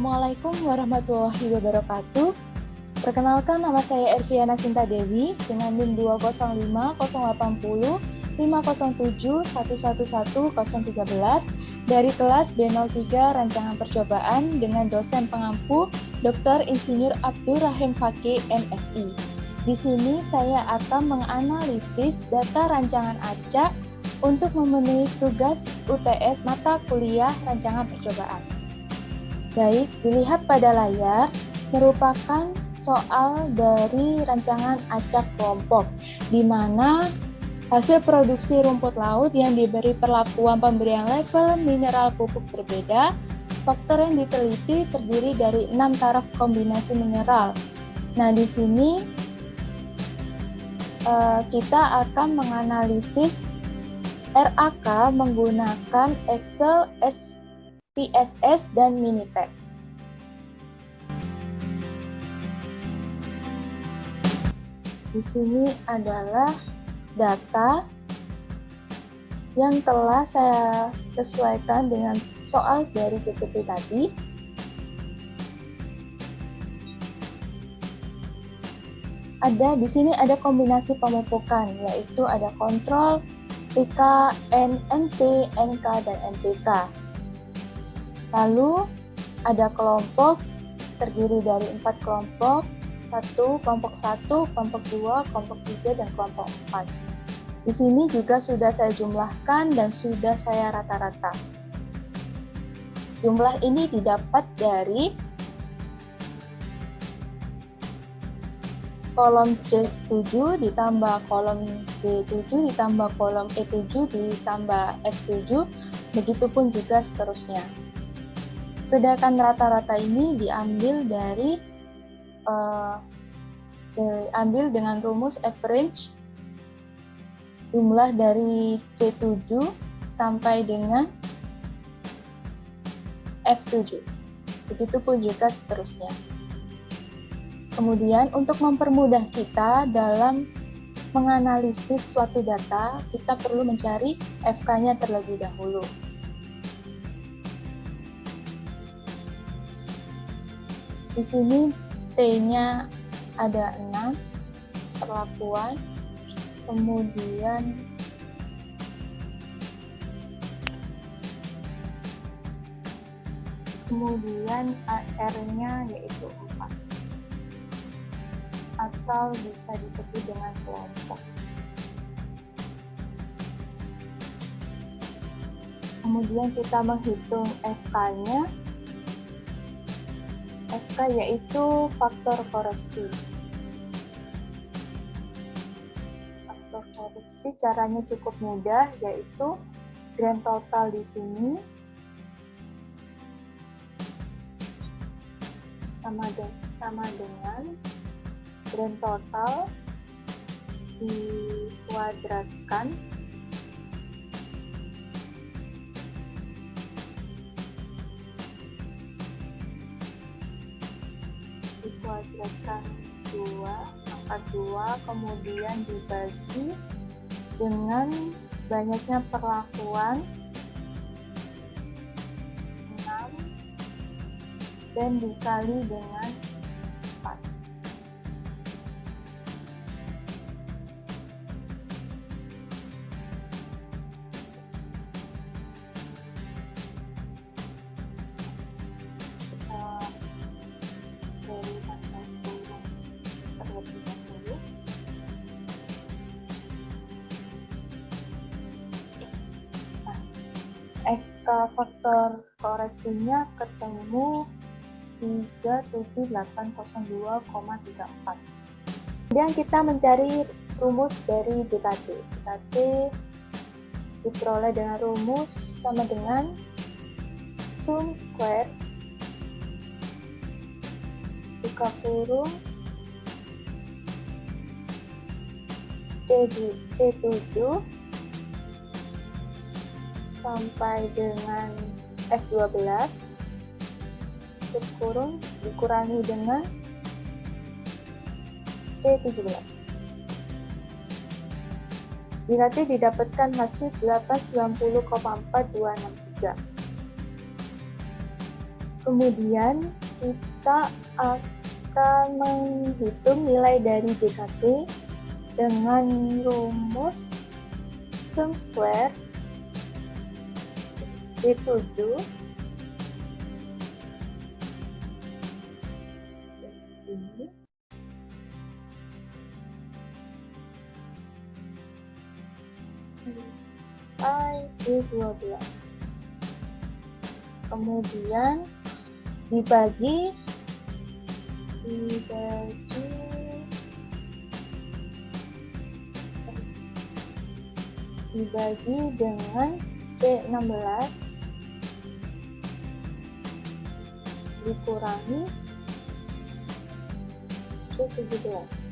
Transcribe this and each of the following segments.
Assalamualaikum warahmatullahi wabarakatuh. Perkenalkan, nama saya Erviana Sinta Dewi dengan NIM 205080507111013 dari kelas B03 Rancangan Percobaan dengan dosen pengampu Dr. Insinyur Abdur Rahim Fakih, MSI. Di sini saya akan menganalisis data rancangan acak untuk memenuhi tugas UTS mata kuliah rancangan percobaan. Baik, dilihat pada layar merupakan soal dari rancangan acak kelompok, di mana hasil produksi rumput laut yang diberi perlakuan pemberian level mineral pupuk berbeda. Faktor yang diteliti terdiri dari 6 taraf kombinasi mineral. Nah, di sini kita akan menganalisis RAK menggunakan Excel, SPSS, dan Minitab. Di sini adalah data yang telah saya sesuaikan dengan soal dari PPT tadi. Di sini ada kombinasi pemupukan, yaitu ada kontrol, PK, NP, NK, dan NPK. Lalu ada kelompok terdiri dari 4 kelompok, kelompok 1, kelompok 2, kelompok 3, dan kelompok 4. Di sini juga sudah saya jumlahkan dan sudah saya rata-rata. Jumlah ini didapat dari kolom C7 ditambah kolom D7 ditambah kolom E7 ditambah F7, begitupun juga seterusnya. Sedangkan rata-rata ini diambil dengan rumus average jumlah dari C7 sampai dengan F7. Begitupun juga seterusnya. Kemudian untuk mempermudah kita dalam menganalisis suatu data, kita perlu mencari FK-nya terlebih dahulu. Di sini T-nya ada 6 perlakuan, kemudian AR-nya yaitu 4, atau bisa disebut dengan kelompok. Kemudian kita menghitung FK-nya. FK yaitu faktor koreksi. Faktor koreksi caranya cukup mudah, yaitu grand total di sini sama dengan grand total dikuadratkan angka 2, kemudian dibagi dengan banyaknya perlakuan 6 dan dikali dengan 4. Dari tanggal kurung terlebih dahulu. Nah, FK faktor koreksinya ketemu 37802,34. Kemudian kita mencari rumus dari JKT. JKT diperoleh dengan rumus sama dengan sum square buka kurung C7 sampai dengan F12 tutup kurung dikurangi dengan C17. JKT didapatkan hasil 890,4263. Kemudian kita akan menghitung nilai dari JKT dengan rumus sum square D7 ini D12. Kemudian dibagi dengan C16 dikurangi C17.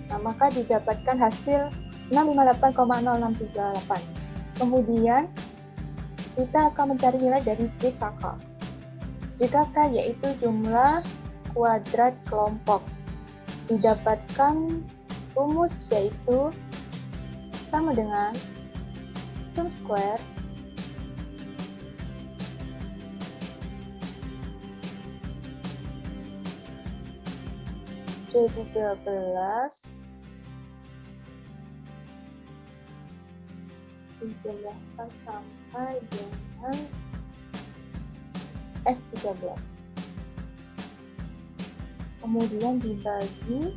Nah, maka didapatkan hasil 658,0638. Kemudian kita akan mencari nilai dari JKK. JKK yaitu jumlah kuadrat kelompok. Didapatkan rumus yaitu sama dengan sum square C13 dijumlahkan sampai dengan F13. Kemudian dibagi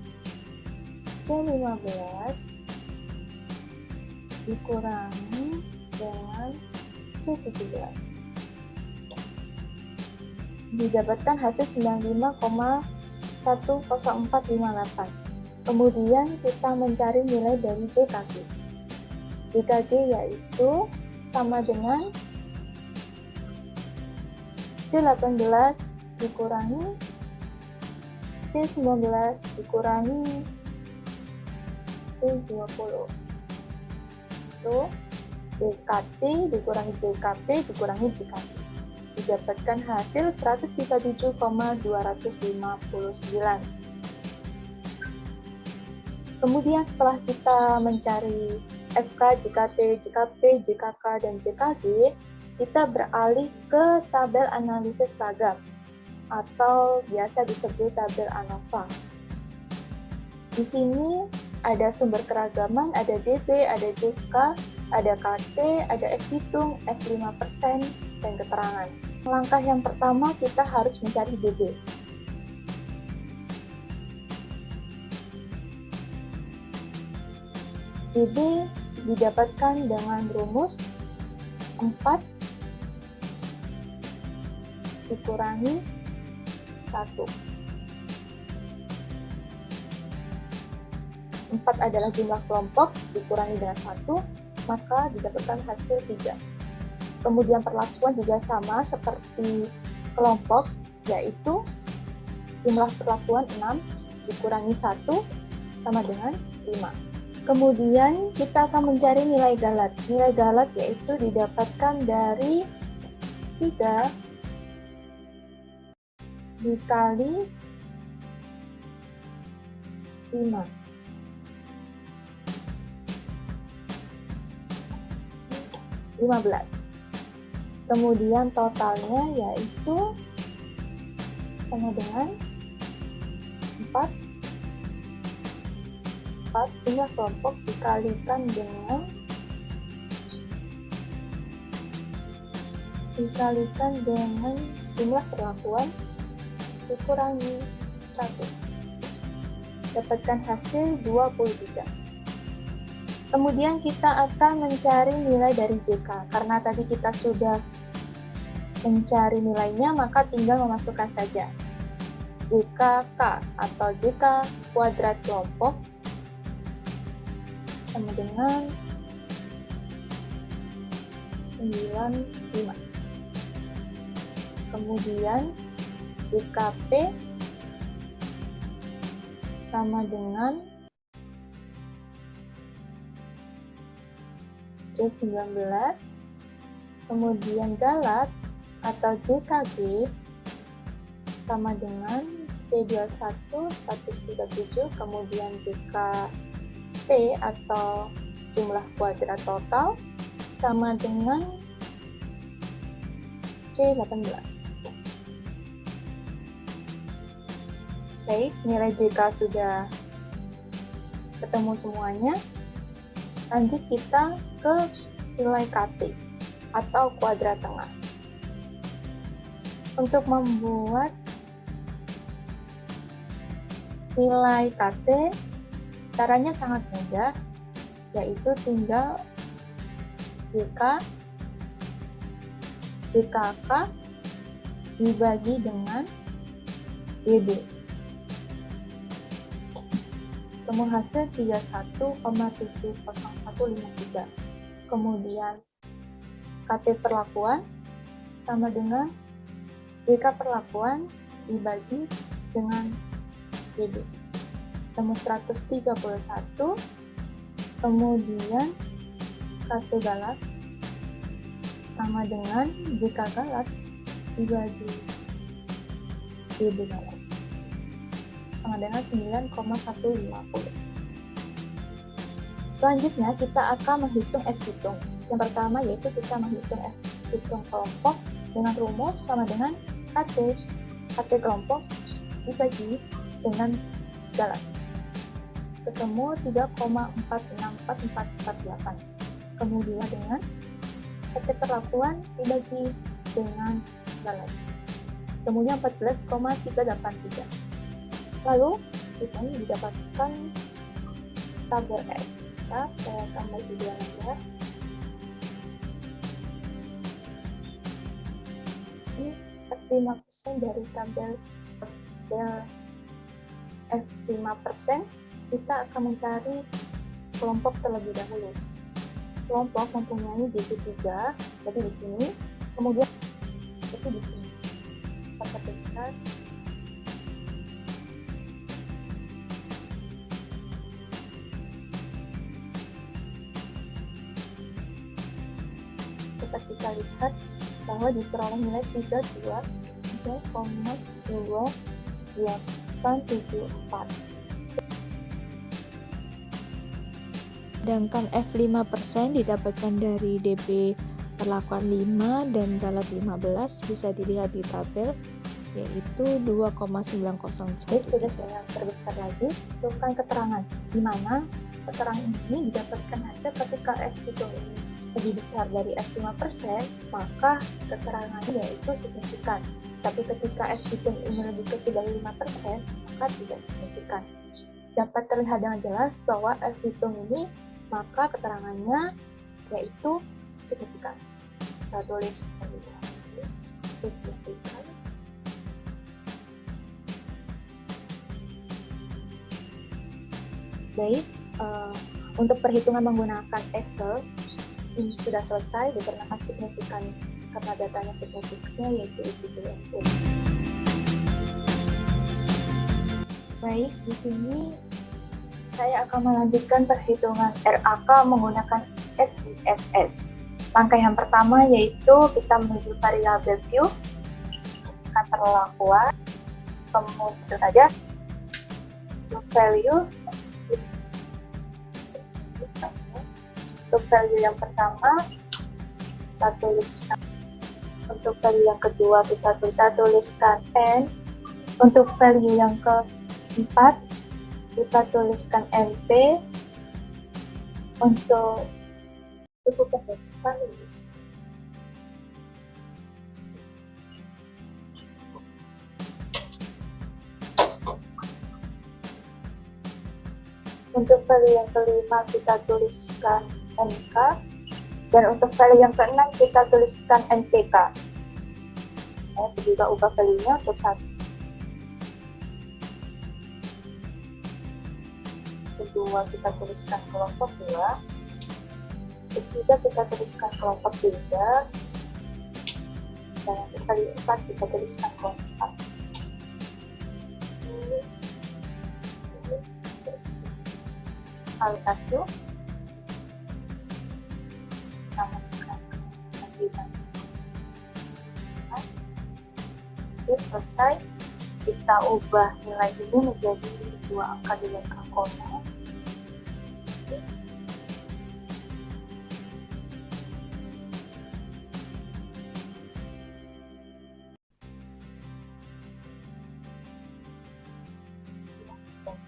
C15 dikurangi dengan C17. Didapatkan hasil 95,10458. Kemudian kita mencari nilai dari JKG. JKG yaitu sama dengan C18 dikurangi C19 dikurangi C20. Itu JKT dikurangi JKP dikurangi JKG. Didapatkan hasil 137,259. Kemudian setelah kita mencari FK, JKT, JKP, JKK, dan JKG, kita beralih ke tabel analisis ragam atau biasa disebut tabel ANOVA. Di sini ada sumber keragaman, ada DB, ada JK, ada KT, ada F hitung, F5%, dan keterangan. Langkah yang pertama kita harus mencari DB. DB didapatkan dengan rumus 4 dikurangi 1. 4 adalah jumlah kelompok dikurangi dengan 1, maka didapatkan hasil 3. Kemudian perlakuan juga sama seperti kelompok, yaitu jumlah perlakuan 6 dikurangi 1 sama dengan 5. Kemudian kita akan mencari nilai galat. Nilai galat yaitu didapatkan dari 3 dikali 5. 15. Kemudian totalnya yaitu sama dengan 4 jumlah kelompok dikalikan dengan jumlah perlakuan dikurangi 1. Dapatkan hasil 23. Kemudian kita akan mencari nilai dari JK. Karena tadi kita sudah mencari nilainya, maka tinggal memasukkan saja JKK atau JK kuadrat kelompok sama dengan 95. Kemudian JKP sama dengan C19. Kemudian galat atau JKG sama dengan C21 137. Kemudian JKP atau jumlah kuadrat total sama dengan C18. Baik, nilai JK sudah ketemu semuanya. Lanjut kita ke nilai KT atau kuadrat tengah. Untuk membuat nilai KT, caranya sangat mudah, yaitu tinggal JKK dibagi dengan DB. Ketemu hasil 31,70153. Kemudian KT perlakuan sama dengan JK perlakuan dibagi dengan DB. Ketemu 131. Kemudian KT galat sama dengan JK galat dibagi DB galat sama dengan 9,150. Selanjutnya kita akan menghitung F-hitung. Yang pertama yaitu kita menghitung F-hitung kelompok dengan rumus sama dengan KT kelompok dibagi dengan galat. Ketemu 3,464448. Kemudian dengan KT perlakuan dibagi dengan galat. Kemudian 14,383. Lalu kita didapatkan tabel F. Saya akan bagi dua lembar. Ini 5% dari tabel F5%. Kita akan mencari kelompok terlebih dahulu. Kelompok mempunyai DB3, berarti di sini. Kemudian berarti di sini. Kata besar dapat kita lihat bahwa diperoleh nilai 3,2874. Sedangkan F5% didapatkan dari DB perlakuan 5 dan galat 15, bisa dilihat di tabel, yaitu 2,901. Baik, sudah saya perbesar lagi. Bukan keterangan, di mana keterangan ini didapatkan hasil ketika F itu lebih besar dari F5%, maka keterangannya yaitu signifikan. Tapi ketika F hitung ini lebih kecil dari 5%, maka tidak signifikan. Dapat terlihat dengan jelas bahwa F hitung ini, maka keterangannya yaitu signifikan. Kita tulis signifikan. Baik, untuk perhitungan menggunakan Excel ini sudah selesai dikarenakan signifikan karena datanya signifikannya yaitu IVBNT. Baik, di sini saya akan melanjutkan perhitungan RAK menggunakan SISS. Langkah yang pertama yaitu kita menuju variabel view, masukkan perlakuan, kemudian saja value. Untuk value yang pertama kita tuliskan, untuk value yang kedua kita tuliskan N, untuk value yang keempat kita tuliskan NP, untuk value yang kelima kita tuliskan NK, dan untuk value yang keenam kita tuliskan NPK. Saya juga ubah value-nya untuk satu. Kedua kita tuliskan kelompok 2. Ketiga kita tuliskan kelompok 3. Dan untuk value 4 kita tuliskan kelompok 4. Kali 1 kita masukkan lagi. Oke, selesai. Kita ubah nilai ini menjadi dua angka di belakang koma.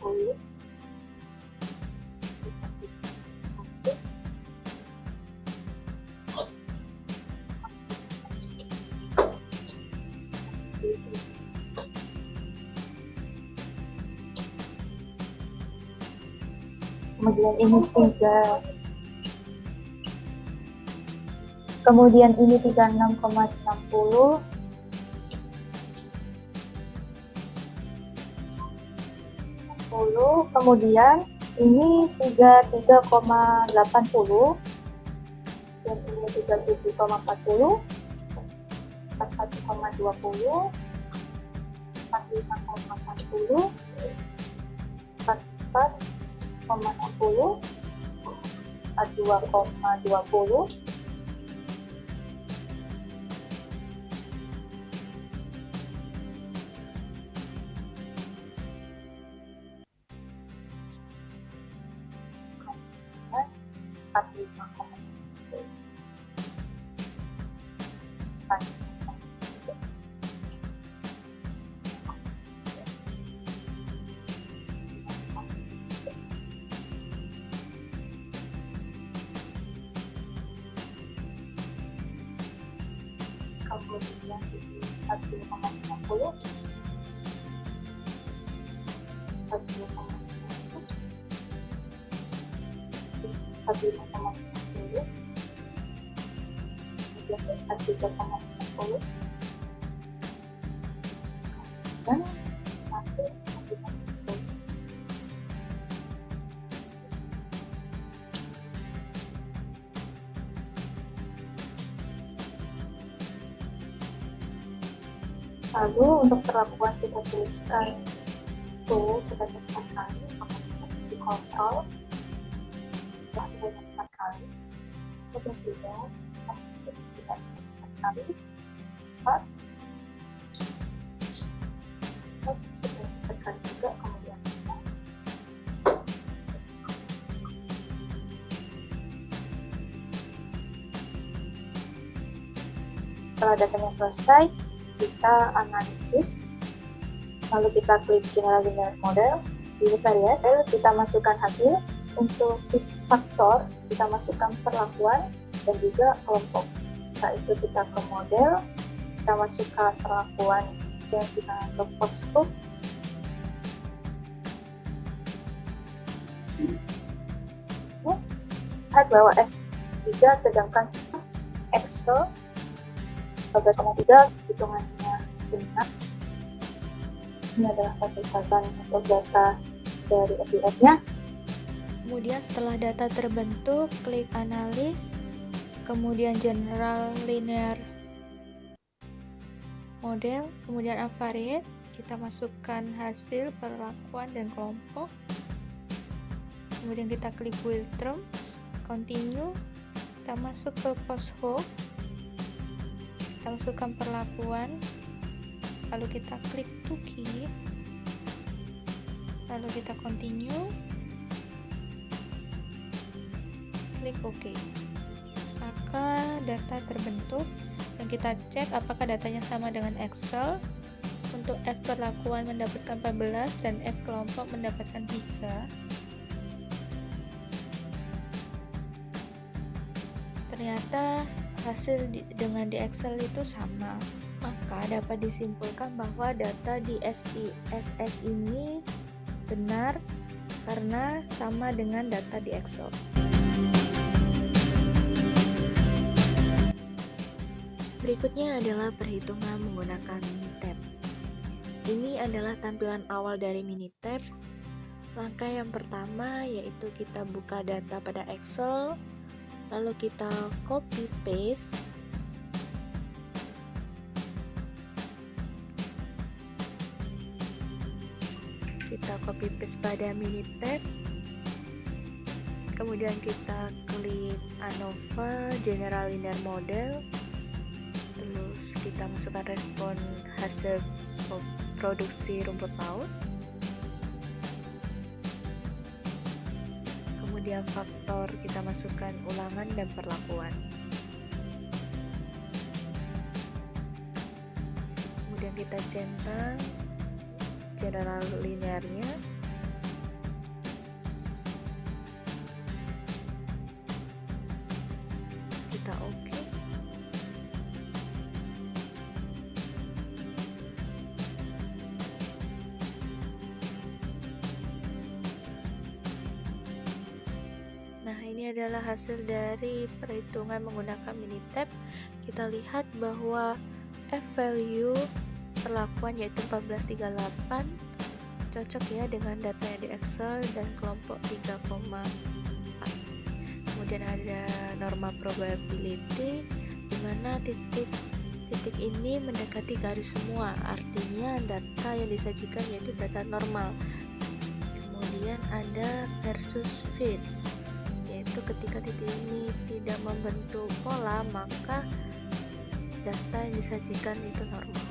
60. Kemudian ini 3. Kemudian ini 36,60. Kemudian ini 33,80 dan ini 37,40, 41,20, 45,40, 44,60, 42,20, kemudian ini 40,90, 40,90, 45,90, kemudian 43,90, dan 1,90. Lalu untuk perlakuan kita tuliskan itu sebanyak 4 kali, instansi kontrol sebanyak 4 kali, kemudian tidak instansi sebanyak 4 kali, 4 sebanyak 4 kali juga, kemudian tidak. Setelah datanya selesai, kita analisis, lalu kita klik General Linear Model. Di variabel kita masukkan hasil, untuk faktor kita masukkan perlakuan dan juga kelompok. Setelah itu kita ke model, kita masukkan perlakuan dan kita ke post hook. Lihat bahwa F3 sedangkan Excel 12,3 hitungannya benar. Ini adalah catatan untuk data dari SBS-nya. Kemudian setelah data terbentuk, klik analis, kemudian general linear model, kemudian unvariate, kita masukkan hasil, perlakuan, dan kelompok. Kemudian kita klik build terms, continue, kita masuk ke post hook, kita masukkan perlakuan, lalu kita klik to key, lalu kita continue, klik OK. Maka data terbentuk dan kita cek apakah datanya sama dengan Excel. Untuk F perlakuan mendapatkan 14 dan F kelompok mendapatkan 3. Ternyata hasil dengan di Excel itu sama, maka dapat disimpulkan bahwa data di SPSS ini benar karena sama dengan data di Excel. Berikutnya adalah perhitungan menggunakan Minitab. Ini adalah tampilan awal dari Minitab. Langkah yang pertama yaitu kita buka data pada Excel, lalu kita copy paste, pada Minitab, kemudian kita klik ANOVA General Linear Model, terus kita masukkan respon hasil produksi rumput laut, kemudian faktor kita masukkan ulangan dan perlakuan, kemudian kita centang general linearnya, Ini adalah hasil dari perhitungan menggunakan Minitab. Kita lihat bahwa F-value perlakuan yaitu 1438 cocok ya dengan data yang di Excel dan kelompok 3,4. Kemudian ada normal probability di mana titik ini mendekati garis semua, artinya data yang disajikan yaitu data normal. Kemudian ada versus fits, yaitu ketika titik ini tidak membentuk pola maka data yang disajikan itu normal.